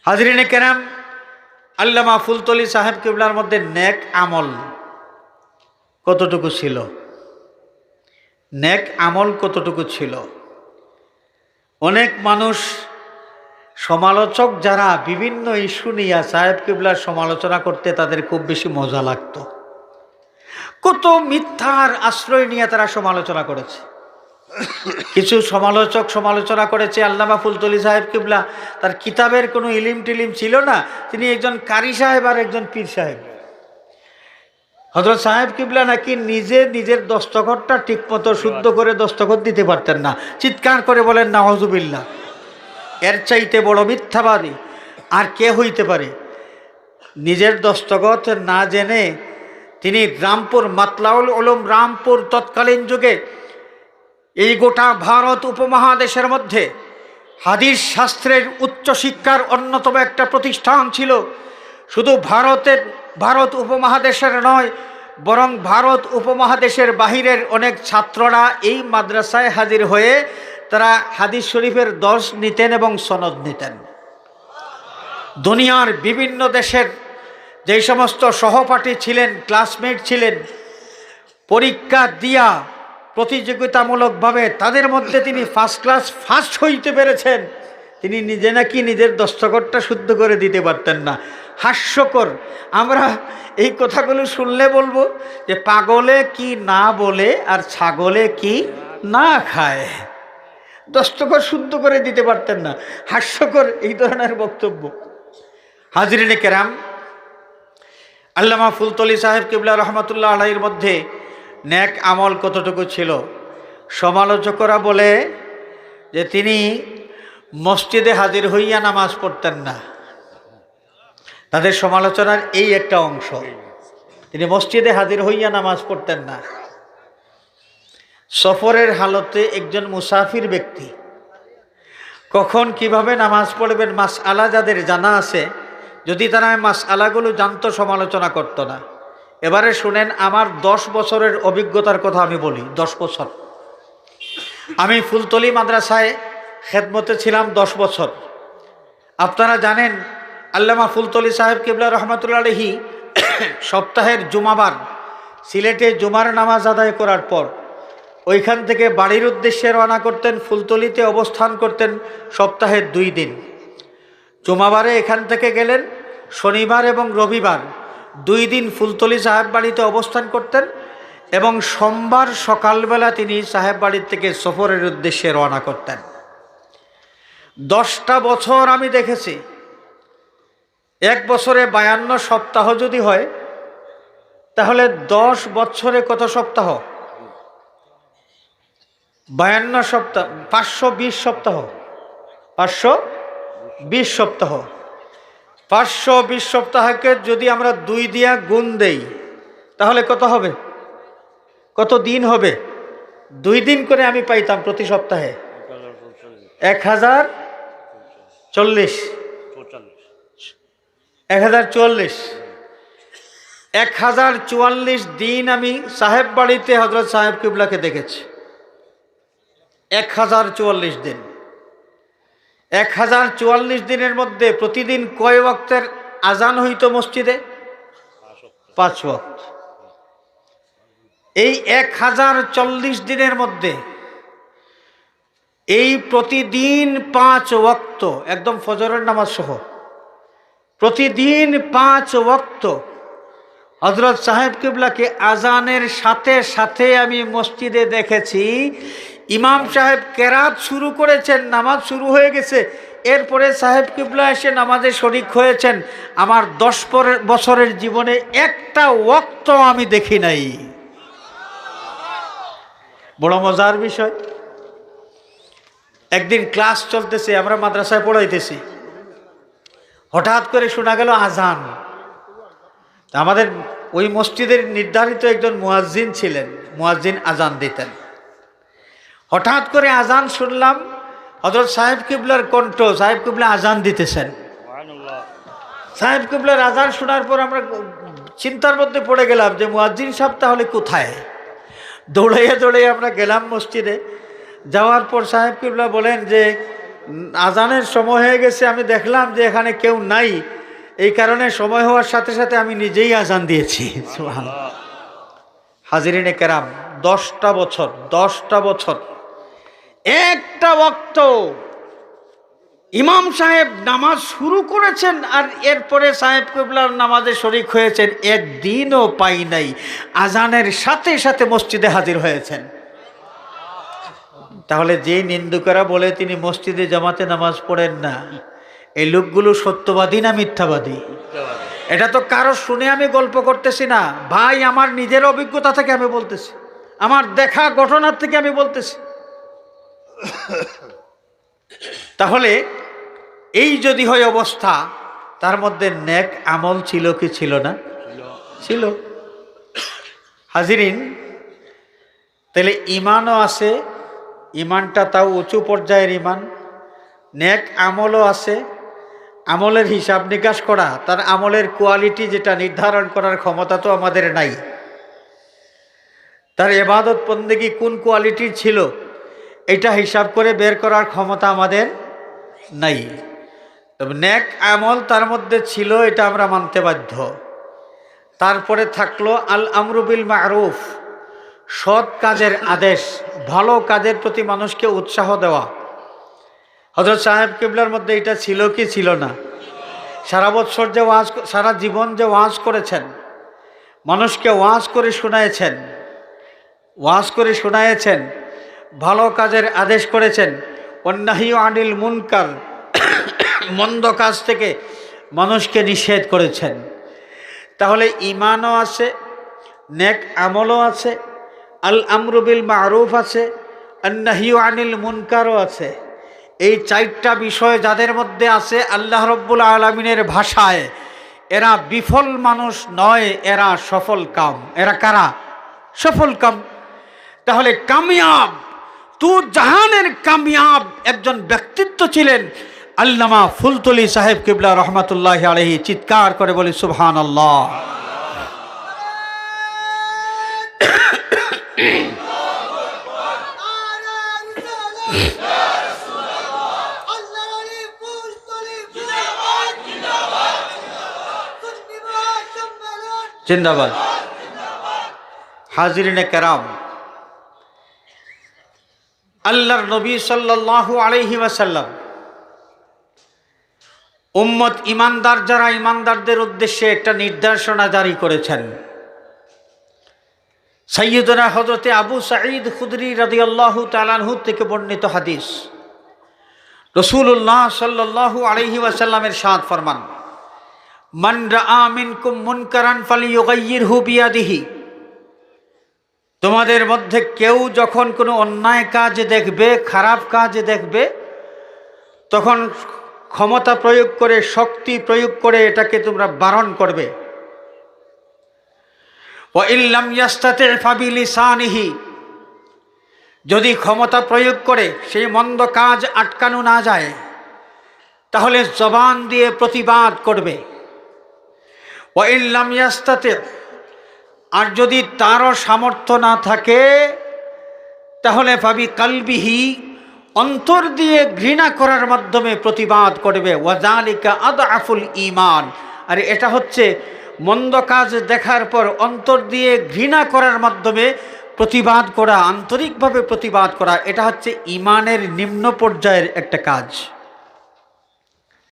হাজরিনে কেরাম, আল্লামা ফুলতলি সাহেব কিবলার মধ্যে নেক আমল কতটুকু ছিল? নেক আমল কতটুকু ছিল? অনেক মানুষ, সমালোচক যারা বিভিন্ন ইস্যু নিয়ে সাহেব কিবলার সমালোচনা করতে তাদের খুব বেশি মজা লাগতো। কত মিথ্যার আশ্রয় নিয়ে তারা সমালোচনা করেছে। কিছু সমালোচক সমালোচনা করেছে আল্লামা ফুলতলি সাহেব কিবলা তার কিতাবের কোনো ইলিম টিলিম ছিল না, তিনি একজন কারি সাহেব আর একজন পীর সাহেব। হযরত সাহেব কিবলা নাকি নিজের দস্তখতটা ঠিকমতো শুদ্ধ করে দস্তখত দিতে পারতেন না। চিৎকার করে বলেন নাউজুবিল্লাহ। এর চাইতে বড় মিথ্যাবাদী আর কে হইতে পারে? নিজের দস্তখত না জেনে তিনি রামপুর, মাতলাউল উলুম রামপুর, তৎকালীন যুগে এই গোটা ভারত উপমহাদেশের মধ্যে হাদিস শাস্ত্রের উচ্চশিক্ষার অন্যতম একটা প্রতিষ্ঠান ছিল। শুধু ভারত উপমহাদেশের নয়, বরং ভারত উপমহাদেশের বাহিরের অনেক ছাত্ররা এই মাদ্রাসায় হাজির হয়ে তারা হাদিস শরীফের দর্শ নিতেন এবং সনদ নিতেন। দুনিয়ার বিভিন্ন দেশের যে সমস্ত সহপাঠী ছিলেন, ক্লাসমেট ছিলেন, পরীক্ষা দিয়া প্রতিযোগিতামূলকভাবে তাদের মধ্যে তিনি ফার্স্ট হইতে পেরেছেন। তিনি নিজে নাকি নিজের দস্তখতটা শুদ্ধ করে দিতে পারতেন না। হাস্যকর। আমরা এই কথাগুলো শুনলে বলবো যে পাগলে কি না বলে আর ছাগলে কি না খায়। দস্তখত শুদ্ধ করে দিতে পারতেন না, হাস্যকর এই ধরনের বক্তব্য। হাজরিনে কেরাম, আল্লামা ফুলতলি সাহেব কিবলা রহমতুল্লাহ আলাইহির মধ্যে নেক আমল কতটুকু ছিল? সমালোচকরা বলে যে তিনি মসজিদে হাজির হইয়া নামাজ পড়তেন না। তাদের সমালোচনার এই একটা অংশ, তিনি মসজিদে হাজির হইয়া নামাজ পড়তেন না। সফরের হালতে একজন মুসাফির ব্যক্তি কখন কিভাবে নামাজ পড়বেন মাসআলা যাদের জানা আছে, যদি তারা মাসআলাগুলো জানতো সমালোচনা করত না। এবারে শুনেন, আমার 10 বছরের অভিজ্ঞতার কথা আমি বলি। 10 বছর আমি ফুলতলি মাদ্রাসায় খেদমতে ছিলাম, 10 বছর। আপনারা জানেন আল্লামা ফুলতলি সাহেব কিবলা রহমতুল্লাহ আলাইহি সপ্তাহের জুমাবার সিলেটে জুমার নামাজ আদায় করার পর ওইখান থেকে বাড়ির উদ্দেশ্যে রওনা করতেন। ফুলতলিতে অবস্থান করতেন সপ্তাহের 2 দিন। জুমাবারে এখান থেকে গেলেন, শনিবার এবং রবিবার 2 দিন ফুলতলি সাহেব বাড়িতে অবস্থান করতেন এবং সোমবার সকালবেলা তিনি সাহেব বাড়ির থেকে সফরের উদ্দেশ্যে রওনা করতেন। 10টা বছর আমি দেখেছি। 1 বছরে 52 সপ্তাহ যদি হয় তাহলে 10 বছরে কত সপ্তাহ? 52 সপ্তাহ, 520 সপ্তাহ। 520 সপ্তাহ। 520 সপ্তাহকে যদি আমরা 2 দিয়া গুণ দেই তাহলে কত হবে? কত দিন হবে? 2 দিন করে আমি পাইতাম প্রতি সপ্তাহে। 1040 1044 দিন আমি সাহেব বাড়িতে হযরত সাহেব কিবলাকে দেখেছি। 1044 দিন। 1044 দিনের মধ্যে প্রতিদিন কয় ওয়াক্তের আজান হইতো মসজিদে? 5 ওয়াক্ত। এই 1040 দিনের মধ্যে এই প্রতিদিন 5 ওয়াক্ত, একদম ফজরের নামাজ সহ প্রতিদিন 5 ওয়াক্ত হযরত সাহেব কিবলাকে আজানের সাথে সাথে আমি মসজিদে দেখেছি। ইমাম সাহেব কেরাত শুরু করেছেন, নামাজ শুরু হয়ে গেছে, এরপরে সাহেব কিবলা এসে নামাজে শরিক হয়েছেন। আমার 10 বছরের জীবনে একটা ওয়াক্ত আমি দেখি নাই। বড় মজার বিষয়। একদিন ক্লাস চলতেছে, আমরা মাদ্রাসায় পড়াইতেছি, হঠাৎ করে শোনা গেল আজান। আমাদের ওই মসজিদের নির্ধারিত একজন মুয়াজ্জিন ছিলেন, মুয়াজ্জিন আজান দিতেন। হঠাৎ করে আজান শুনলাম, হযরত সাহেব কিবলার কণ্ঠ, সাহেব কিবলা আজান দিতেছেন। সাহেব কিবলার আজান শোনার পর আমরা চিন্তার মধ্যে পড়ে গেলাম যে মুয়াজ্জিন সাহেব তাহলে কোথায়। দৌড়াইয়া আমরা গেলাম মসজিদে। যাওয়ার পর সাহেব কিবলা বলেন যে আজানের সময় হয়ে গেছে, আমি দেখলাম যে এখানে কেউ নাই, এই কারণে সময় হওয়ার সাথে সাথে আমি নিজেই আজান দিয়েছি। সুবহানাল্লাহ। হাজিরিনে কেরাম, 10টা বছর একটা ওয়াক্ত ইমাম সাহেব নামাজ শুরু করেছেন আর এরপরে সাহেব কিবলার নামাজে শরিক হয়েছেন, একদিনও পাই নাই। আজানের সাথে সাথে মসজিদে হাজির হয়েছেন। তাহলে যে নিন্দুকেরা বলে তিনি মসজিদে জামাতে নামাজ পড়েন না, এই লোকগুলো সত্যবাদী না মিথ্যাবাদী? এটা তো কারো শুনে আমি গল্প করতেছি না ভাই, আমার নিজের অভিজ্ঞতা থেকে আমি বলতেছি, আমার দেখা ঘটনার থেকে আমি বলতেছি। তাহলে এই যদি হয় অবস্থা, তার মধ্যে নেক আমল ছিল কি ছিল না? ছিল। হাজিরিন, তাহলে ইমানও আছে, ইমানটা তাও উঁচু পর্যায়ের ইমান। নেক আমলও আছে, আমলের হিসাব নিকাশ করা, তার আমলের কোয়ালিটি যেটা নির্ধারণ করার ক্ষমতা তো আমাদের নাই। তার ইবাদত বন্দেগী কোন কোয়ালিটির ছিল এটা হিসাব করে বের করার ক্ষমতা আমাদের নাই। তবে নেক আমল তার মধ্যে ছিল, এটা আমরা মানতে বাধ্য। তারপরে থাকলো আল আমরু বিল মারুফ, সৎ কাজের আদেশ, ভালো কাজের প্রতি মানুষকে উৎসাহ দেওয়া। হযরত সাহেব কিবলার মধ্যে এটা ছিল কি ছিল না? সারা বছর যে ওয়াজ, সারা জীবন যে ওয়াজ করেছেন, মানুষকে ওয়াজ করে শোনায়েছেন, ভালো কাজের আদেশ করেছেন, ওয়ান্নাহি আনিল মুনকার, মন্দ কাজ থেকে মানুষকে নিষেধ করেছেন। তাহলে ঈমানও আছে, নেক আমলও আছে, আল আমরু বিল মারুফ আছে, আন্নাহি আনিল মুনকারও আছে। এই 4টা বিষয় যাদের মধ্যে আছে, আল্লাহ রব্বুল আলামিনের ভাষায় এরা বিফল মানুষ নয়, এরা সফল কাম। এরা কারা? সফল কাম। তাহলে কামিয়াব, তু জাহানের কামিয়াব একজন ব্যক্তিত্ব ছিলেন আল্লামা ফুলতলি সাহেব কিবলা রহমাতুল্লাহি আলাইহি। চিৎকার করে বলি সুবহানাল্লাহ। জিন্দাবাদ। হাজিরিনে কেরাম, আল্লাহর নবী সাল্লাল্লাহু আলাইহি ওয়াসাল্লাম উম্মত ইমানদার যারা, ইমানদারদের উদ্দেশ্যে একটা নির্দেশনা জারি করেছেন। সাইয়্যিদুনা হযরতে আবু সাঈদ খুদরি রাদিয়াল্লাহু তাআলা আনহু থেকে বর্ণিত হাদিস, রাসূলুল্লাহ সাল্লাল্লাহু আলাইহি ওয়াসাল্লামের ইরশাদ ফরমান, মান রাআ মিনকুম মুনকারান ফালিয়ুগাইয়িরহু বিয়াদিহি। তোমাদের মধ্যে কেউ যখন কোনো অন্যায় কাজ দেখবে, খারাপ কাজ দেখবে, তখন ক্ষমতা প্রয়োগ করে, শক্তি প্রয়োগ করে এটাকে তোমরা বারণ করবে। ওয়া ইল্লাম ইয়াস্তাতি ফাবিলিসানিহি, যদি ক্ষমতা প্রয়োগ করে সেই মন্দ কাজ আটকানো না যায়, তাহলে জবান দিয়ে প্রতিবাদ করবে। ওয়া ইল্লাম ইয়াস্তাতি, আর যদি তারও সামর্থ্য না থাকে, তাহলে ফাবি কালবিহি, অন্তর দিয়ে ঘৃণা করার মাধ্যমে প্রতিবাদ করবে। ওয়াজালিকা আদআফুল ঈমান, আর এটা হচ্ছে মন্দ কাজ দেখার পর অন্তর দিয়ে ঘৃণা করার মাধ্যমে প্রতিবাদ করা, আন্তরিকভাবে প্রতিবাদ করা, এটা হচ্ছে ঈমানের নিম্ন পর্যায়ের একটা কাজ।